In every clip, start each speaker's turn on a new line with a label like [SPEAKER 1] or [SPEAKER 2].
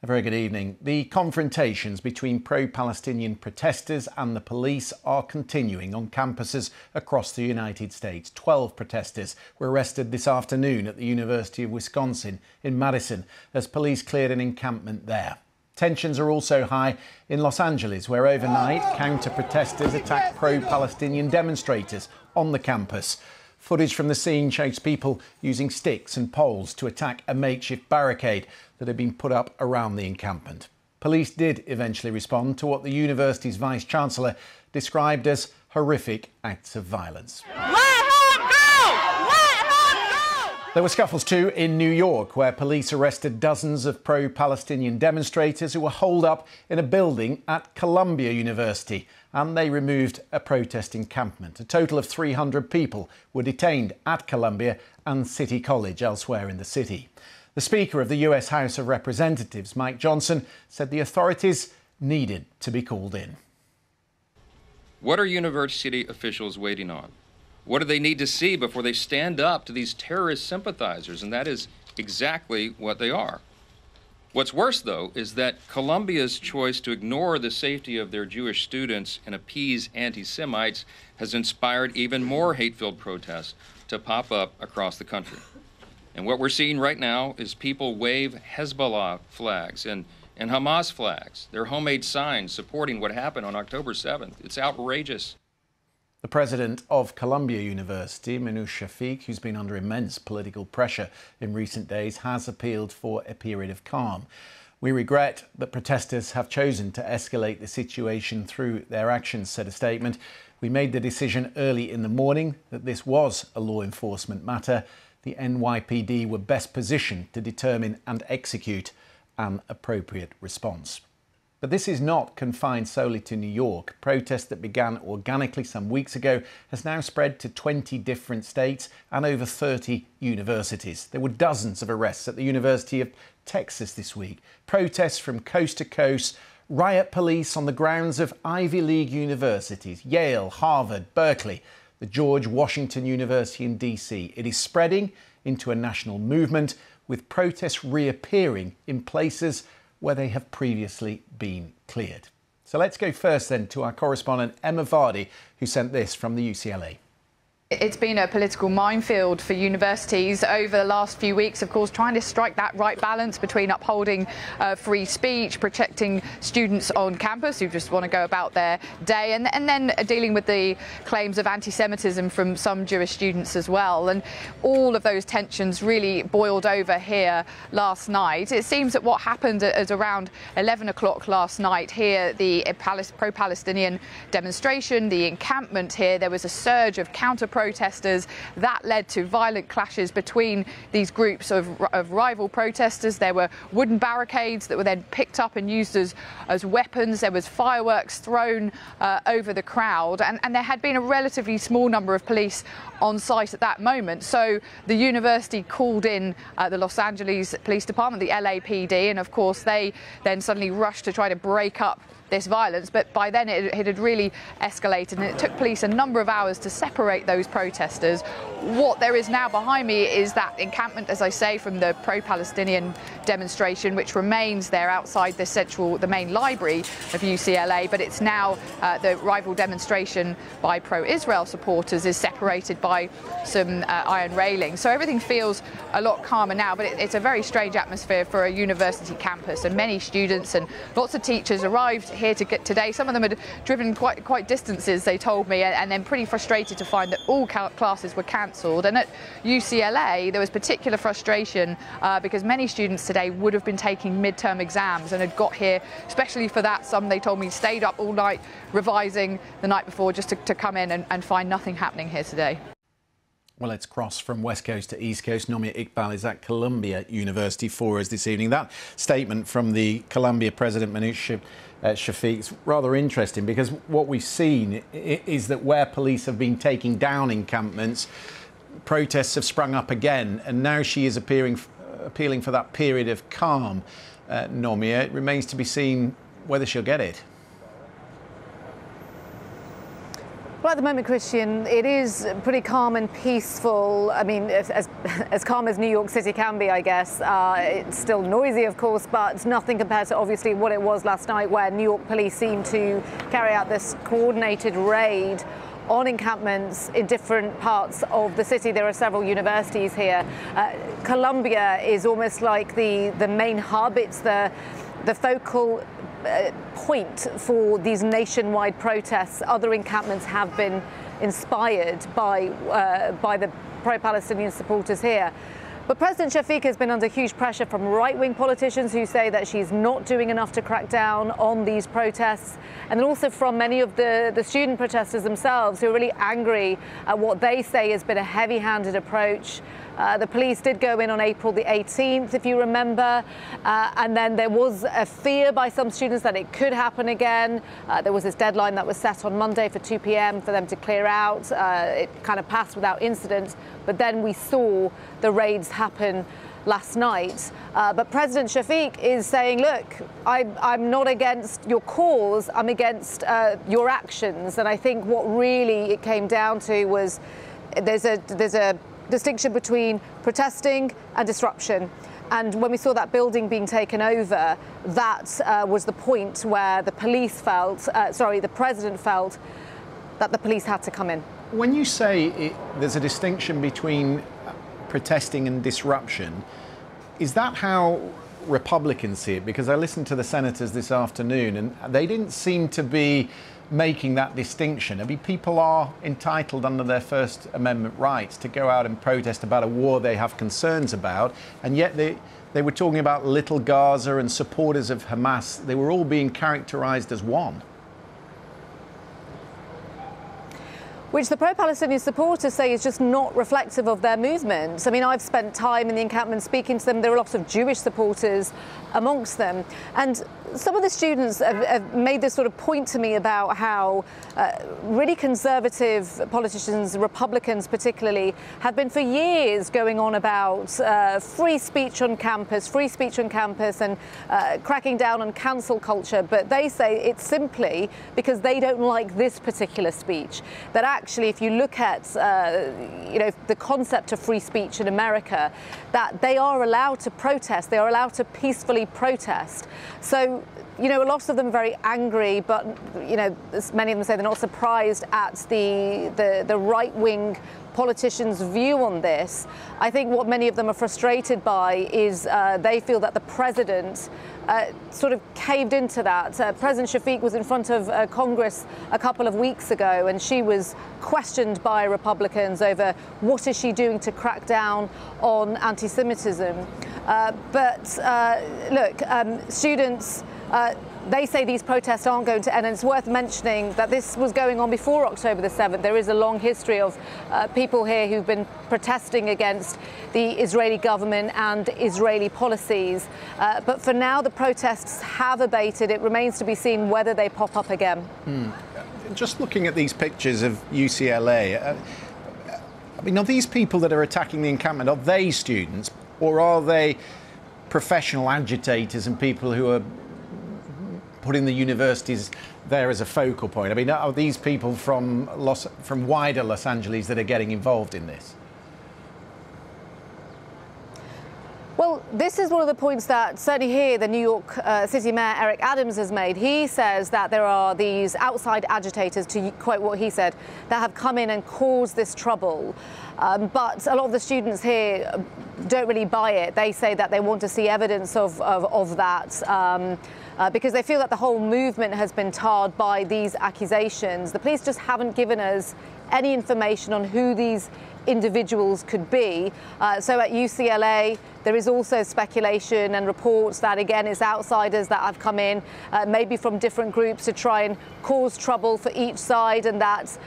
[SPEAKER 1] A very good evening. The confrontations between pro-Palestinian protesters and the police are continuing on campuses across the United States. 12 protesters were arrested this afternoon at the University of Wisconsin in Madison as police cleared an encampment there. Tensions are also high in Los Angeles, where overnight counter-protesters attacked pro-Palestinian demonstrators on the campus. Footage from the scene shows people using sticks and poles to attack a makeshift barricade that had been put up around the encampment. Police did eventually respond to what the university's Vice-Chancellor described as horrific acts of violence.
[SPEAKER 2] Let her go! Let her go!
[SPEAKER 1] There were scuffles too in New York, where police arrested dozens of pro-Palestinian demonstrators who were holed up in a building at Columbia University, and they removed a protest encampment. A total of 300 people were detained at Columbia and City College elsewhere in the city. The Speaker of the US House of Representatives, Mike Johnson, said the authorities needed to be called in.
[SPEAKER 3] What are university officials waiting on? What do they need to see before they stand up to these terrorist sympathizers? And that is exactly what they are. What's worse, though, is that Columbia's choice to ignore the safety of their Jewish students and appease anti-Semites has inspired even more hate-filled protests to pop up across the country. And what we're seeing right now is people wave Hezbollah flags and Hamas flags, their homemade signs supporting what happened on October 7th. It's outrageous.
[SPEAKER 1] The president of Columbia University, Minouche Shafik, who's been under immense political pressure in recent days, has appealed for a period of calm. We regret that protesters have chosen to escalate the situation through their actions, said a statement. We made the decision early in the morning that this was a law enforcement matter. The NYPD were best positioned to determine and execute an appropriate response. But this is not confined solely to New York. Protest that began organically some weeks ago has now spread to 20 different states and over 30 universities. There were dozens of arrests at the University of Texas this week. Protests from coast to coast, riot police on the grounds of Ivy League universities, Yale, Harvard, Berkeley, the George Washington University in DC. It is spreading into a national movement, with protests reappearing in places where they have previously been cleared. So let's go first then to our correspondent Emma Vardy, who sent this from the UCLA.
[SPEAKER 4] It's been a political minefield for universities over the last few weeks, of course, trying to strike that right balance between upholding free speech, protecting students on campus who just want to go about their day, and then dealing with the claims of anti-Semitism from some Jewish students as well. And all of those tensions really boiled over here last night. It seems that what happened at around 11 o'clock last night here, the pro-Palestinian demonstration, the encampment here, there was a surge of counter-protesters. That led to violent clashes between these groups of rival protesters. There were wooden barricades that were then picked up and used as weapons. There was fireworks thrown over the crowd, and there had been a relatively small number of police on site at that moment. So the university called in the Los Angeles Police Department, the LAPD, and of course they then suddenly rushed to try to break up this violence, but by then it had really escalated, and it took police a number of hours to separate those protesters. What there is now behind me is that encampment, as I say, from the pro-Palestinian demonstration, which remains there outside the main library of UCLA, but it's now the rival demonstration by pro-Israel supporters is separated by some iron railings. So everything feels a lot calmer now, but it's a very strange atmosphere for a university campus, and many students and lots of teachers arrived here to get today. Some of them had driven quite distances, they told me, and then pretty frustrated to find that all classes were cancelled. And at UCLA there was particular frustration because many students today would have been taking midterm exams and had got here especially for that. Some, they told me, stayed up all night revising the night before just to come in and find nothing happening here today.
[SPEAKER 1] Well, let's cross from West Coast to East Coast. Nomia Iqbal is at Columbia University for us this evening. That statement from the Columbia president, Minouche Shafik, is rather interesting, because what we've seen is that where police have been taking down encampments, protests have sprung up again, and now she is appealing for that period of calm. Nomia, it remains to be seen whether she'll get it.
[SPEAKER 5] Well, at the moment, Christian, it is pretty calm and peaceful. I mean, as calm as New York City can be, I guess. It's still noisy, of course, but nothing compared to obviously what it was last night, where New York police seemed to carry out this coordinated raid on encampments in different parts of the city. There are several universities here. Columbia is almost like the main hub. It's the focal point for these nationwide protests. Other encampments have been inspired by the pro-Palestinian supporters here. But President Shafik has been under huge pressure from right-wing politicians who say that she's not doing enough to crack down on these protests, and then also from many of the student protesters themselves, who are really angry at what they say has been a heavy-handed approach. The police did go in on April the 18th, if you remember, and then there was a fear by some students that it could happen again. There was this deadline that was set on Monday for 2 p.m. for them to clear out. It kind of passed without incident, but then we saw the raids happen last night. But President Shafik is saying, look, I'm not against your cause, I'm against your actions. And I think what really it came down to was there's a distinction between protesting and disruption. And when we saw that building being taken over, that was the point where the police felt, the president felt that the police had to come in.
[SPEAKER 1] When you say there's a distinction between protesting and disruption, is that how Republicans see it? Because I listened to the senators this afternoon and they didn't seem to be making that distinction. I mean, people are entitled under their First Amendment rights to go out and protest about a war they have concerns about, and yet they were talking about Little Gaza and supporters of Hamas. They were all being characterized as one.
[SPEAKER 5] Which the pro-Palestinian supporters say is just not reflective of their movement. I mean, I've spent time in the encampment speaking to them. There are lots of Jewish supporters amongst them. And some of the students have made this sort of point to me about how really conservative politicians, Republicans particularly, have been for years going on about free speech on campus, and cracking down on cancel culture. But they say it's simply because they don't like this particular speech. That actually, if you look at the concept of free speech in America, that they are allowed to protest, they are allowed to peacefully protest. So, a lot of them are very angry, but, many of them say they're not surprised at the right-wing politicians' view on this. I think what many of them are frustrated by is they feel that the president sort of caved into that. President Shafik was in front of Congress a couple of weeks ago, and she was questioned by Republicans over what is she doing to crack down on anti-Semitism. Students, they say these protests aren't going to end, and it's worth mentioning that this was going on before October the 7th. There is a long history of people here who've been protesting against the Israeli government and Israeli policies. But for now, the protests have abated. It remains to be seen whether they pop up again.
[SPEAKER 1] Just looking at these pictures of UCLA, I mean, are these people that are attacking the encampment, are they students, or are they professional agitators and people who are putting the universities there as a focal point? I mean, are these people from wider Los Angeles that are getting involved in this?
[SPEAKER 5] Well, this is one of the points that certainly here the New York City Mayor Eric Adams has made. He says that there are these outside agitators, to quote what he said, that have come in and caused this trouble. But a lot of the students here don't really buy it. They say that they want to see evidence of that. Because they feel that the whole movement has been tarred by these accusations. The police just haven't given us any information on who these individuals could be. So at UCLA, there is also speculation and reports that, again, it's outsiders that have come in, maybe from different groups, to try and cause trouble for each side, and that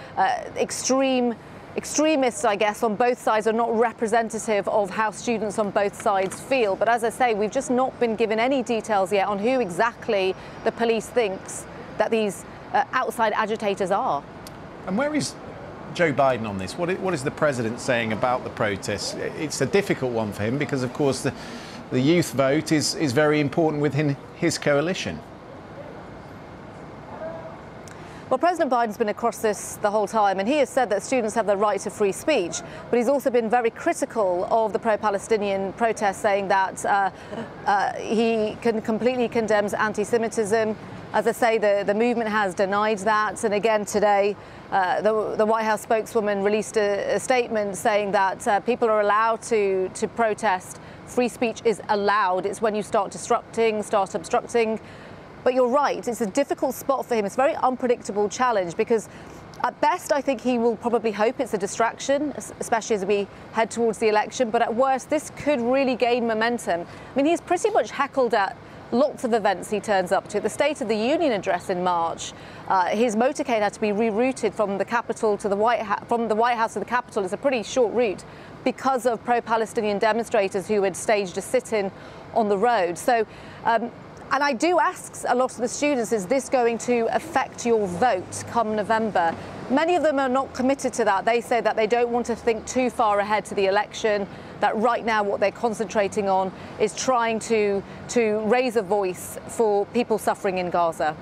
[SPEAKER 5] extremists, I guess, on both sides are not representative of how students on both sides feel. But as I say, we've just not been given any details yet on who exactly the police thinks that these outside agitators are.
[SPEAKER 1] And where is Joe Biden on this? What is the president saying about the protests? It's a difficult one for him because, of course, the youth vote is very important within his coalition.
[SPEAKER 5] Well, President Biden's been across this the whole time, and he has said that students have the right to free speech, but he's also been very critical of the pro-Palestinian protests, saying that he completely condemns anti-Semitism. As I say, the movement has denied that, and again today the White House spokeswoman released a statement saying that people are allowed to protest. Free speech is allowed. It's when you start obstructing. But you're right, it's a difficult spot for him. It's a very unpredictable challenge because at best I think he will probably hope it's a distraction, especially as we head towards the election. But at worst, this could really gain momentum. I mean, he's pretty much heckled at lots of events he turns up to. The State of the Union address in March, his motorcade had to be rerouted from the Capitol to the White House. From the White House to the Capitol is a pretty short route because of pro-Palestinian demonstrators who had staged a sit-in on the road. So, and I do ask a lot of the students, is this going to affect your vote come November? Many of them are not committed to that. They say that they don't want to think too far ahead to the election, that right now what they're concentrating on is trying to raise a voice for people suffering in Gaza.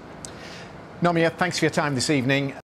[SPEAKER 1] Nomia, thanks for your time this evening.